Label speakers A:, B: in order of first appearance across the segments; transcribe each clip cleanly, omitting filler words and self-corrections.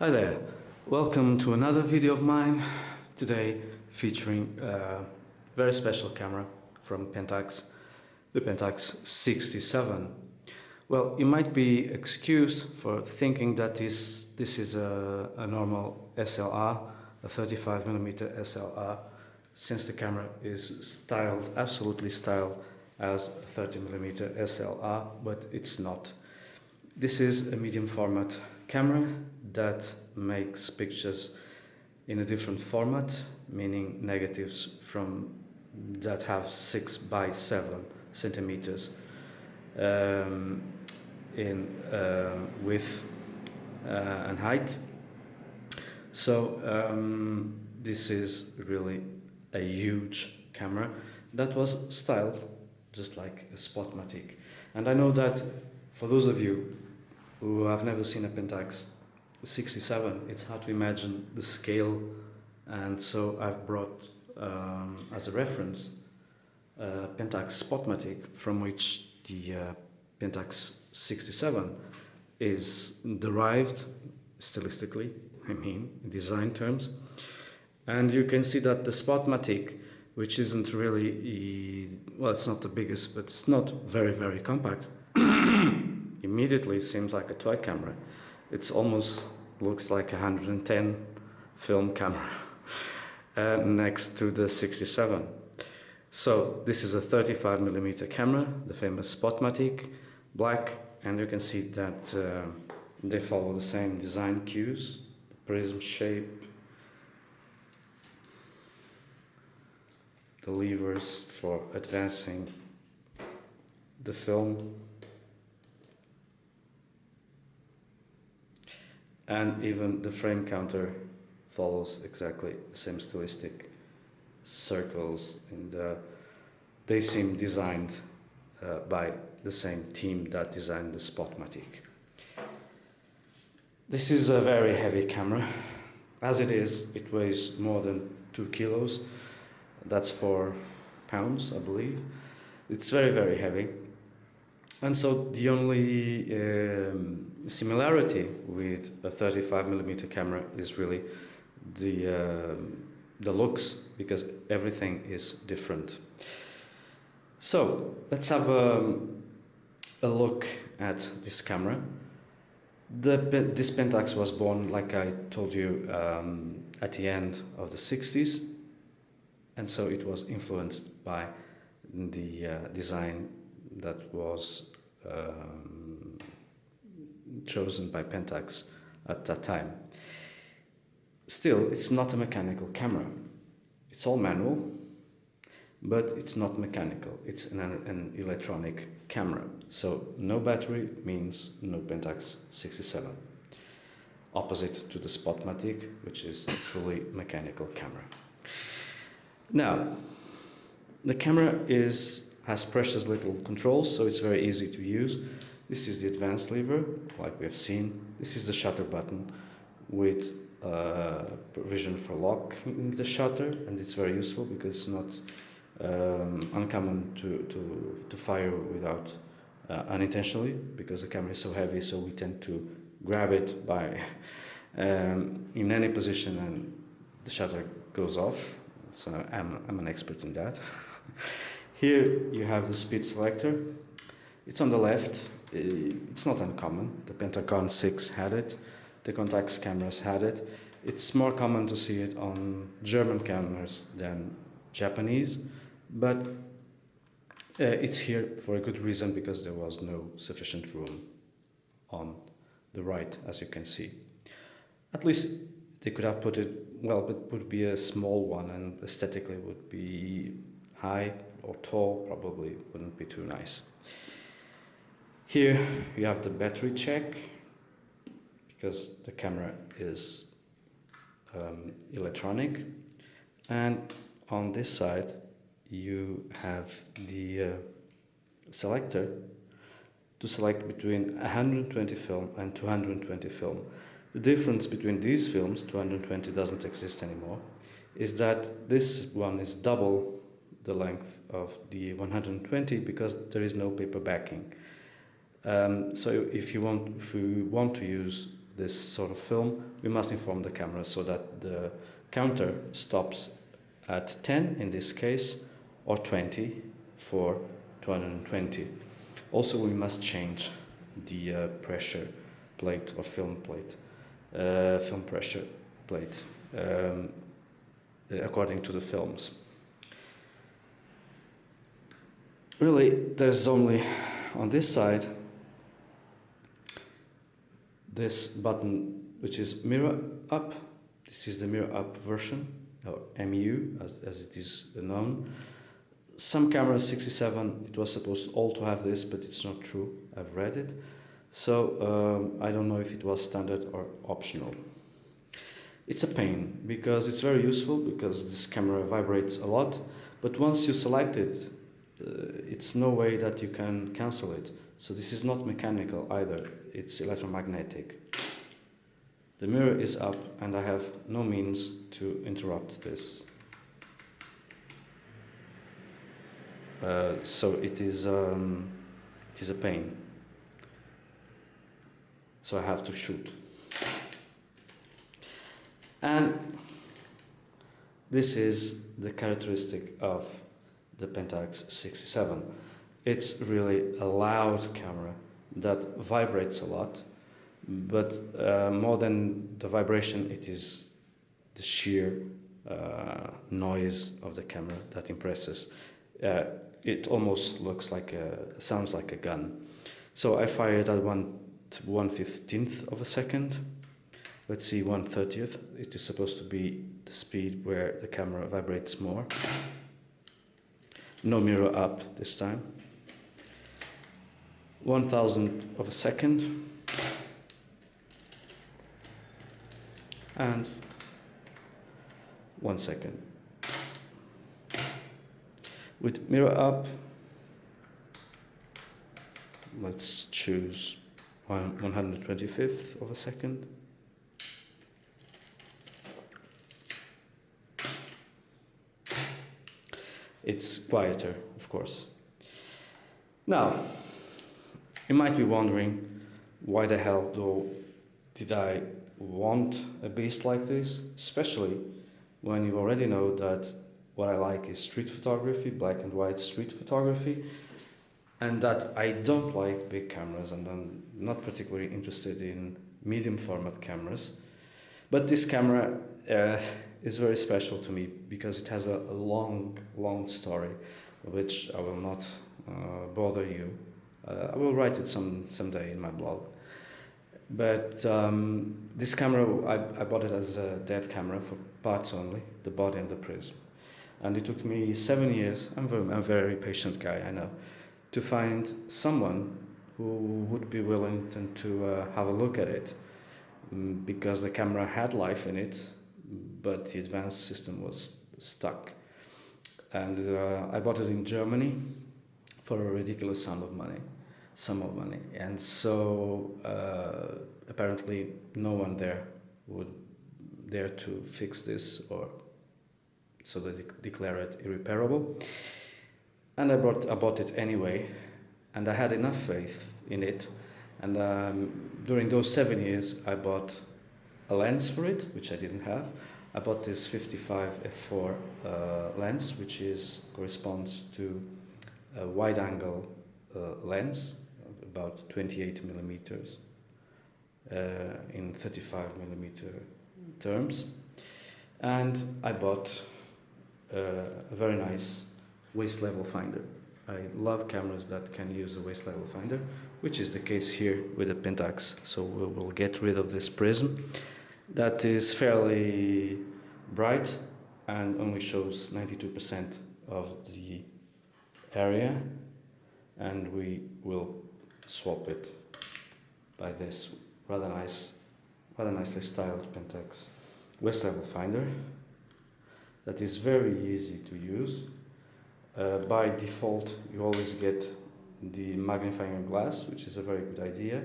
A: Hi there, welcome to another video of mine, today featuring a very special camera from Pentax, the Pentax 67. Well, you might be excused for thinking that this is a normal SLR, a 35mm SLR, since the camera is styled, absolutely styled as a 30mm SLR, but it's not. This is a medium format camera that makes pictures in a different format, meaning negatives from that have 6 by 7 centimeters in width and height. So this is really a huge camera that was styled just like a Spotmatic. And I know that for those of you who have never seen a Pentax 67, it's hard to imagine the scale, and so I've brought as a reference Pentax Spotmatic, from which the Pentax 67 is derived stylistically, I mean, in design terms. And you can see that the Spotmatic, which isn't really, well, it's not the biggest, but it's not very, very compact, immediately seems like a toy camera. It's almost looks like a 110 film camera next to the 67. So this is a 35mm camera, the famous Spotmatic, black, and you can see that they follow the same design cues, the prism shape, the levers for advancing the film, and even the frame counter follows exactly the same stylistic circles, and they seem designed by the same team that designed the Spotmatic. This is a very heavy camera. As it is, it weighs more than 2 kilos. That's 4 pounds, I believe. It's very, very heavy. And so the only similarity with a 35mm camera is really the looks, because everything is different. So let's have a look at this camera. This Pentax was born, like I told you, at the end of the 60s, and so it was influenced by the design that was chosen by Pentax at that time. Still, it's not a mechanical camera. It's all manual, but it's not mechanical. It's an electronic camera. So no battery means no Pentax 67. Opposite to the Spotmatic, which is a fully mechanical camera. Now, the camera has precious little controls, so it's very easy to use. This is the advanced lever, like we have seen. This is the shutter button with provision for locking the shutter, and it's very useful because it's not uncommon to fire without unintentionally, because the camera is so heavy, so we tend to grab it by in any position and the shutter goes off. So I'm an expert in that. Here you have the speed selector. It's on the left. It's not uncommon. The Pentagon 6 had it. The Pentax cameras had it. It's more common to see it on German cameras than Japanese, but it's here for a good reason, because there was no sufficient room on the right, as you can see. At least they could have put it, well, it would be a small one, and aesthetically would be high or tall, probably wouldn't be too nice. Here you have the battery check, because the camera is electronic, and on this side you have the selector to select between 120 film and 220 film. The difference between these films, 220 doesn't exist anymore, is that this one is double the length of the 120, because there is no paper backing. So if you want to use this sort of film, we must inform the camera so that the counter stops at 10 in this case, or 20 for 220. Also, we must change the pressure plate or film pressure plate, according to the films. Really, there's only on this side this button which is mirror up. This is the mirror up version, or MU as it is known. Some cameras, 67, it was supposed all to have this, but it's not true. I've read it. So I don't know if it was standard or optional. It's a pain because it's very useful because this camera vibrates a lot, but once you select it, it's no way that you can cancel it. So this is not mechanical either, it's electromagnetic. The mirror is up and I have no means to interrupt this. So it is a pain. So I have to shoot. And this is the characteristic of the Pentax 67. It's really a loud camera that vibrates a lot, but more than the vibration, it is the sheer noise of the camera that impresses. It almost sounds like a gun. So I fired at 1/15th of a second. Let's see, 1/30th. It is supposed to be the speed where the camera vibrates more. No mirror up this time. 1,000th of a second. And 1 second. With mirror up, let's choose 125th of a second. It's quieter, of course. Now, you might be wondering, why the hell did I want a beast like this? Especially when you already know that what I like is street photography, black and white street photography, and that I don't like big cameras and I'm not particularly interested in medium format cameras. But this camera is very special to me because it has a long story, which I will not bother you. I will write it someday in my blog. But this camera, I bought it as a dead camera for parts only, the body and the prism. And it took me 7 years, I'm a very patient guy, I know, to find someone who would be willing to have a look at it, because the camera had life in it, but the advanced system was stuck. And I bought it in Germany for a ridiculous sum of money. And so apparently no one there would dare to fix this, or so they declare it irreparable. And I bought it anyway, and I had enough faith in it. And during those 7 years, I bought a lens for it, which I didn't have. I bought this 55 f4 lens, which corresponds to a wide-angle lens, about 28 millimeters in 35 millimeter terms. And I bought a very nice waist level finder. I love cameras that can use a waist level finder, which is the case here with the Pentax. So we'll get rid of this prism that is fairly bright and only shows 92% of the area, and we will swap it by this rather nicely styled Pentax waist level finder that is very easy to use. By default, you always get the magnifying glass, which is a very good idea,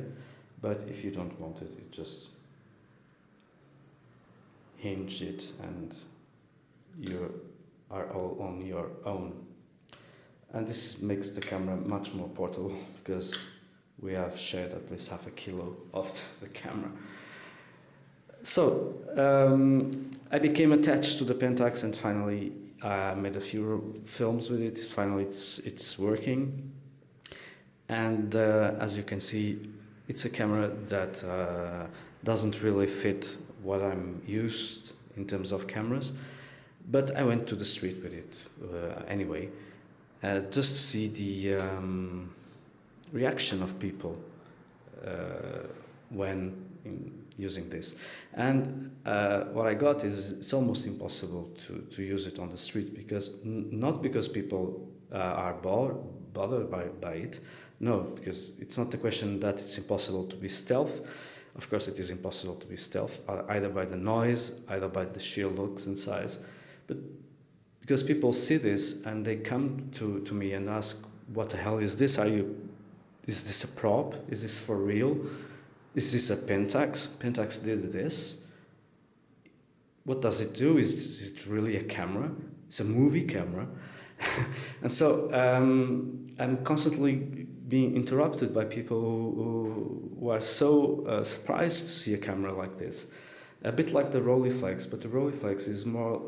A: but if you don't want it, you just hinge it and you are all on your own. And this makes the camera much more portable because we have shared at least half a kilo of the camera. So I became attached to the Pentax, and finally I made a few films with it. Finally, it's working, and as you can see, it's a camera that doesn't really fit what I'm used in terms of cameras. But I went to the street with it anyway, just to see the reaction of people when using this. And what I got is it's almost impossible to use it on the street, because not because people are bothered by it. No, because it's not the question that it's impossible to be stealth. Of course it is impossible to be stealth, either by the noise, either by the sheer looks and size, but because people see this and they come to me and ask, what the hell is this? Is this a prop? Is this for real? Is this a Pentax? Pentax did this. What does it do? Is it really a camera? It's a movie camera. And so I'm constantly being interrupted by people who are so surprised to see a camera like this. A bit like the Rolleiflex, but the Rolleiflex is more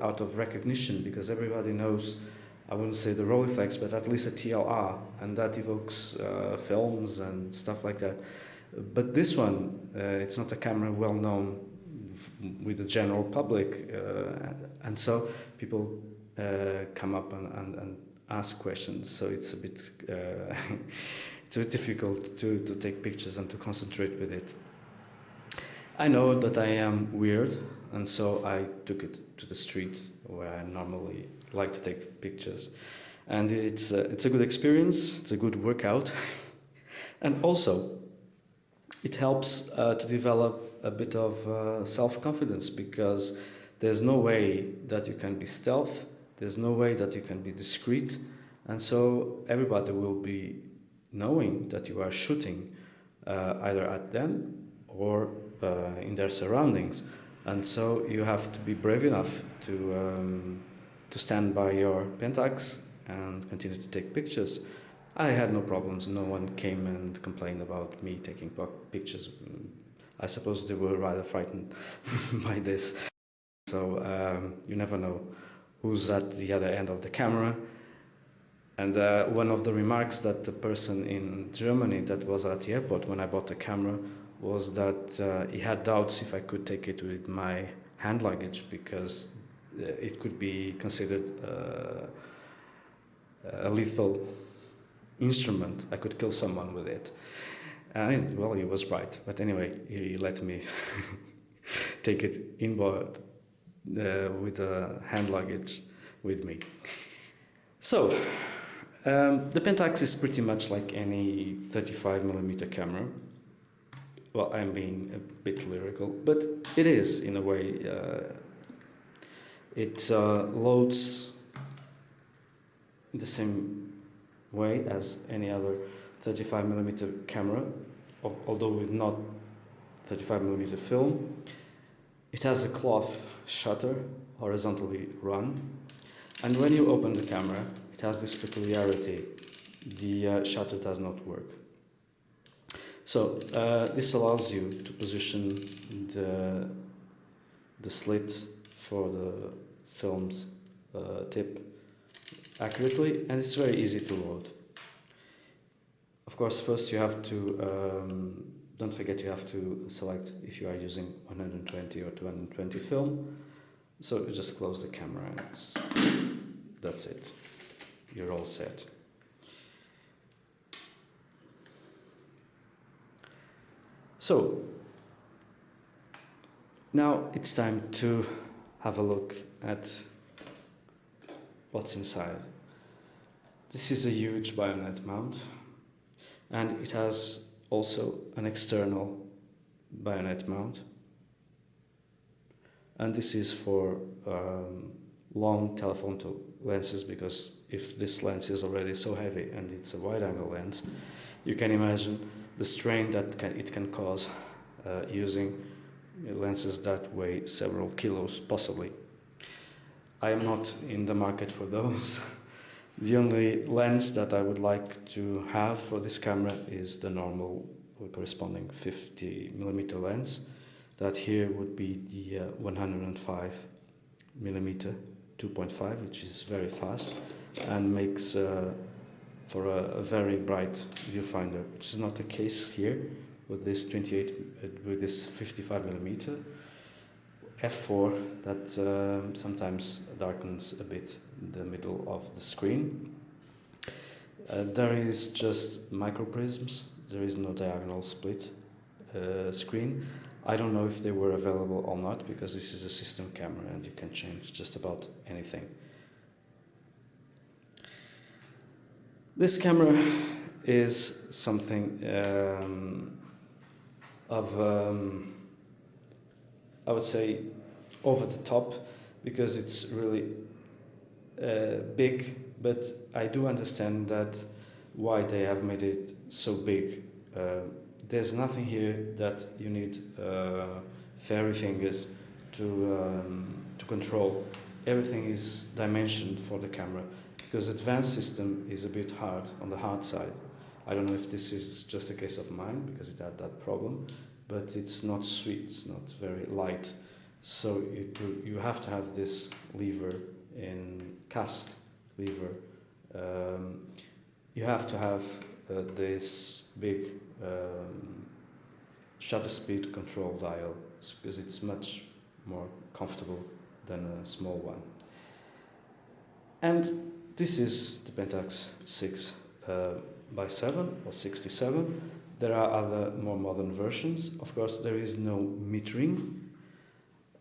A: out of recognition, because everybody knows, I wouldn't say the Rolleiflex, but at least a TLR, and that evokes films and stuff like that. But this one, it's not a camera well known with the general public, and so people come up and ask questions. So it's a bit it's a bit difficult to take pictures and to concentrate with it. I know that I am weird, and so I took it to the street where I normally like to take pictures, and it's a good experience. It's a good workout, and also it helps to develop a bit of self-confidence, because there's no way that you can be stealth, there's no way that you can be discreet, and so everybody will be knowing that you are shooting either at them or in their surroundings, and so you have to be brave enough to stand by your Pentax and continue to take pictures. I had no problems. No one came and complained about me taking pictures. I suppose they were rather frightened by this. So you never know who's at the other end of the camera. And one of the remarks that the person in Germany that was at the airport when I bought the camera was that he had doubts if I could take it with my hand luggage, because it could be considered a lethal instrument. I could kill someone with it. Well, he was right. But anyway, he let me take it inboard with the hand luggage with me. So, the Pentax is pretty much like any 35mm camera. Well, I'm being a bit lyrical, but it is in a way. It loads in the same way as any other 35mm camera, although with not 35mm film. It has a cloth shutter, horizontally run, and when you open the camera, it has this peculiarity: the shutter does not work. So this allows you to position the slit for the film's tip accurately, and it's very easy to load. Of course, first you have to, don't forget you have to select if you are using 120 or 220 film. So you just close the camera and that's it. You're all set. So now it's time to have a look at what's inside. This is a huge bayonet mount, and it has also an external bayonet mount, and this is for long telephoto lenses, because if this lens is already so heavy and it's a wide-angle lens, you can imagine the strain that it can cause using lenses that weigh several kilos, possibly. I am not in the market for those. The only lens that I would like to have for this camera is the normal corresponding 50mm lens, That here would be the 105 millimeter 2.5, which is very fast and makes for a very bright viewfinder, which is not the case here with this 28 with this 55 millimeter f4 that sometimes darkens a bit the middle of the screen. There is just microprisms. There is no diagonal split screen. I don't know if they were available or not, because this is a system camera and you can change just about anything. This camera is something I would say over the top, because it's really big, but I do understand that why they have made it so big. There's nothing here that you need fairy fingers to control. Everything is dimensioned for the camera, because advanced system is a bit hard, on the hard side. I don't know if this is just a case of mine, because it had that problem, but it's not sweet, it's not very light. So you have to have this lever in cast lever. You have to have this big shutter speed control dial, because it's much more comfortable than a small one. And this is the Pentax 6x7 or 67. There are other more modern versions. Of course, there is no metering.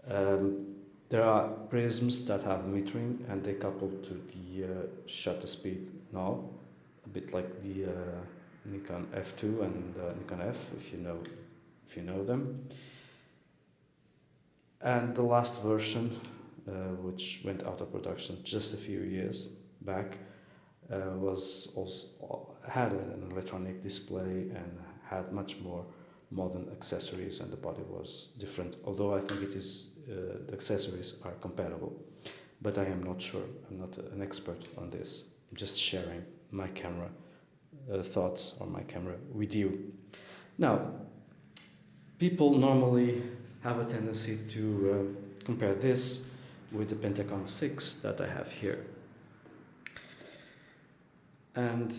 A: There are prisms that have metering, and they couple to the shutter speed knob, a bit like the Nikon F2 and Nikon F, if you know them. And the last version, which went out of production just a few years back, was also had an electronic display and had much more modern accessories, and the body was different. Although I think it is the accessories are compatible, but I am not sure. I'm not an expert on this. I'm just sharing my camera thoughts on my camera with you. Now, people normally have a tendency to compare this with the Pentagon 6 that I have here. And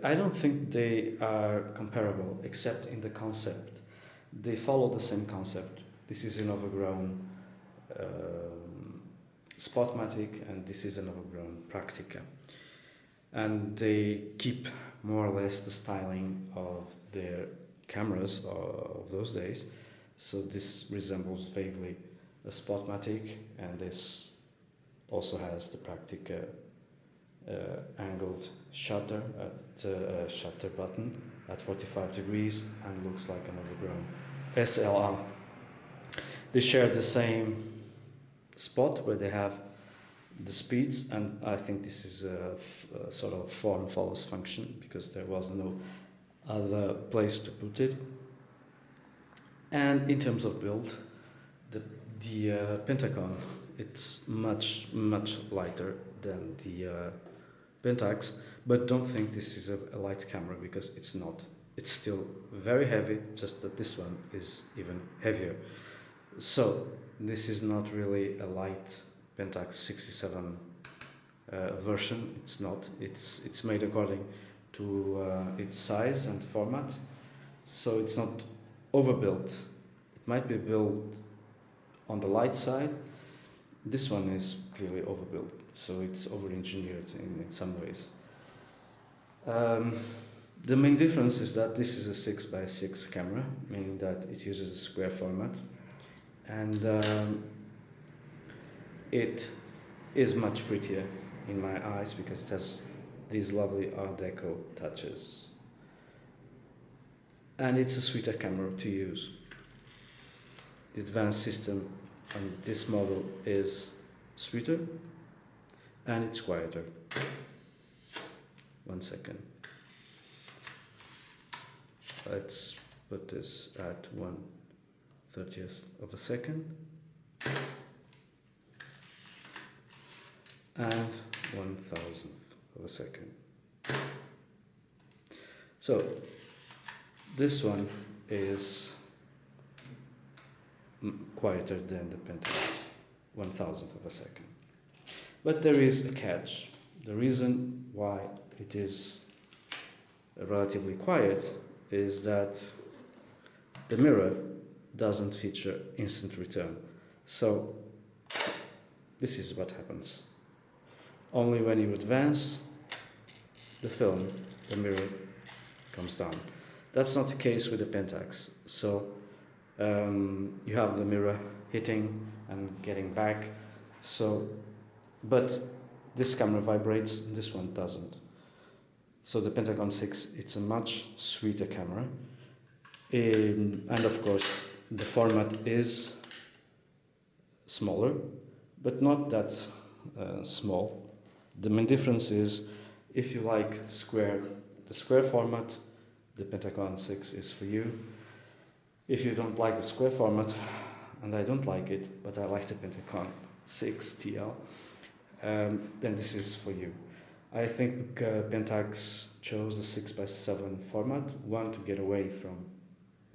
A: I don't think they are comparable, except in the concept. They follow the same concept. This is an overgrown Spotmatic, and this is an overgrown Praktica. And they keep more or less the styling of their cameras of those days. So this resembles vaguely a Spotmatic, and this also has the Praktica angled shutter at shutter button at 45 degrees, and looks like an overgrown SLR. They share the same spot where they have the speeds, and I think this is a sort of form follows function, because there was no other place to put it. And in terms of build, the Pentagon, it's much lighter than the Pentax, but don't think this is a light camera, because it's not. It's still very heavy, just that this one is even heavier. So this is not really a light Pentax 67 version. It's not. It's made according to its size and format, so it's not overbuilt. It might be built on the light side. This one is clearly overbuilt, so it's over-engineered in some ways. The main difference is that this is a 6x6 camera, meaning that it uses a square format, and it is much prettier in my eyes, because it has these lovely Art Deco touches. And it's a sweeter camera to use. The advanced system on this model is sweeter, and it's quieter. 1 second. Let's put this at 1/30th of a second and 1,000th of a second. So this one is quieter than the Pentax, 1,000th of a second. But there is a catch. The reason why it is relatively quiet is that the mirror doesn't feature instant return. So this is what happens. Only when you advance the film, the mirror comes down. That's not the case with the Pentax. So you have the mirror hitting and getting back. But this camera vibrates, this one doesn't. So the Pentagon 6, it's a much sweeter camera. And of course, the format is smaller, but not that small. The main difference is, if you like the square format, the Pentagon 6 is for you. If you don't like the square format, and I don't like it, but I like the Pentagon 6 TL, then this is for you. I think Pentax chose the 6x7 format, one, to get away from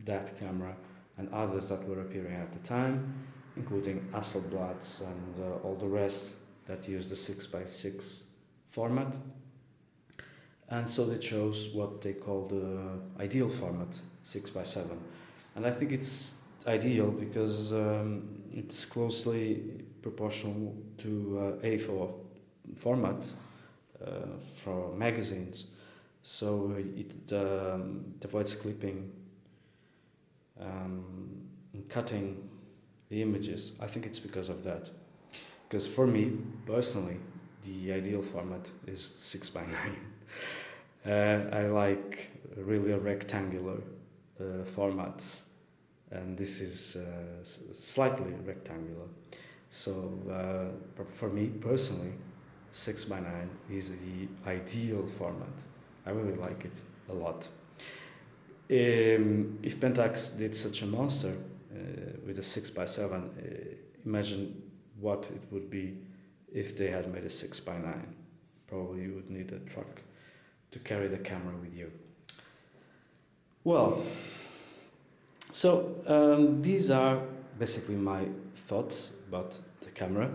A: that camera and others that were appearing at the time, including Hasselblads and all the rest that use the 6x6 format. And so they chose what they call the ideal format, 6x7. And I think it's ideal because it's closely proportional to A4 format for magazines. So it avoids clipping and cutting the images. I think it's because of that. Because for me, personally, the ideal format is 6x9. I like really rectangular formats, and this is slightly rectangular. So for me personally, 6x9 is the ideal format. I really like it a lot. If Pentax did such a monster with a 6x7, imagine what it would be if they had made a 6x9. Probably you would need a truck to carry the camera with you. Well, so these are basically my thoughts about the camera.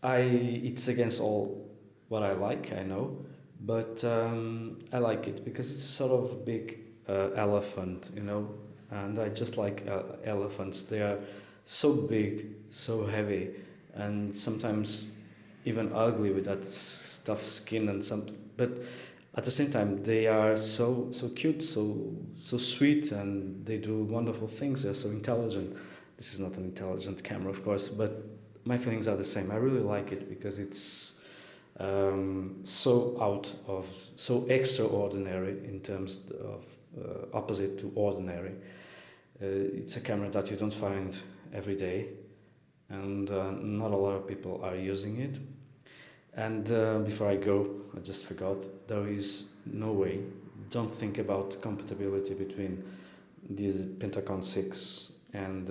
A: It's against all what I like, I know, but I like it because it's a sort of big elephant, you know, and I just like elephants. They are so big, so heavy, and sometimes even ugly with that stuffed skin and but at the same time they are so cute, so sweet, and they do wonderful things. They're so intelligent. This is not an intelligent camera, of course, but my feelings are the same. I really like it because it's so extraordinary in terms of opposite to ordinary. It's a camera that you don't find every day, and not a lot of people are using it. And before I go, I just forgot, there is no way, don't think about compatibility between the Pentagon 6 and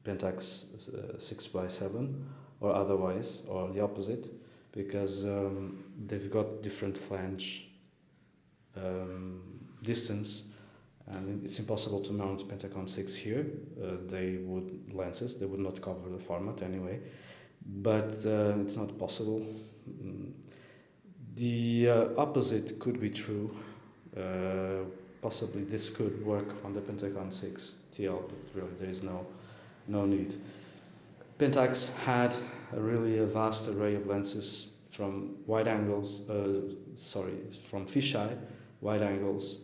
A: Pentax 6x7 or otherwise, or the opposite, because they've got different flange distance, and it's impossible to mount Pentagon 6 here. They would not cover the format anyway, but it's not possible. The opposite could be true. Possibly this could work on the Pentagon 6 TL, but really there is no need. Pentax had a vast array of lenses, from from fisheye wide angles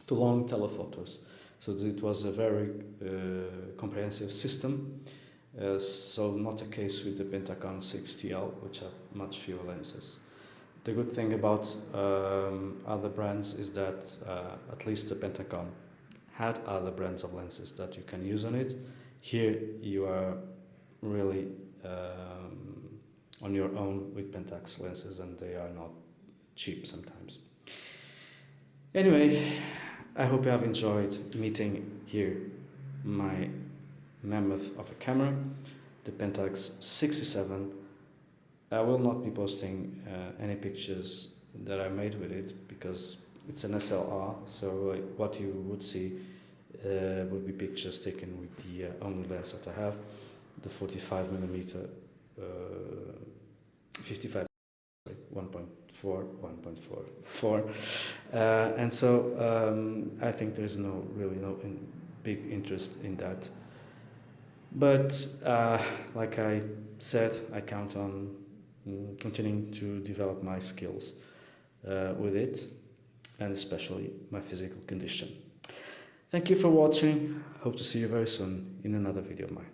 A: to long telephotos. So it was a very comprehensive system. So not a case with the Pentagon 6 TL, which have much fewer lenses. The good thing about other brands is that at least the Pentagon had other brands of lenses that you can use on it. Here you are really on your own with Pentax lenses, and they are not cheap sometimes. Anyway, I hope you have enjoyed meeting here my mammoth of a camera, the Pentax 67. I will not be posting any pictures that I made with it because it's an SLR, so what you would see would be pictures taken with the only lens that I have, the 45mm 55 1.4 1.44 and so I think there's really no big interest in that, but like I said, I count on continuing to develop my skills with it, and especially my physical condition. Thank you for watching. Hope to see you very soon in another video of mine.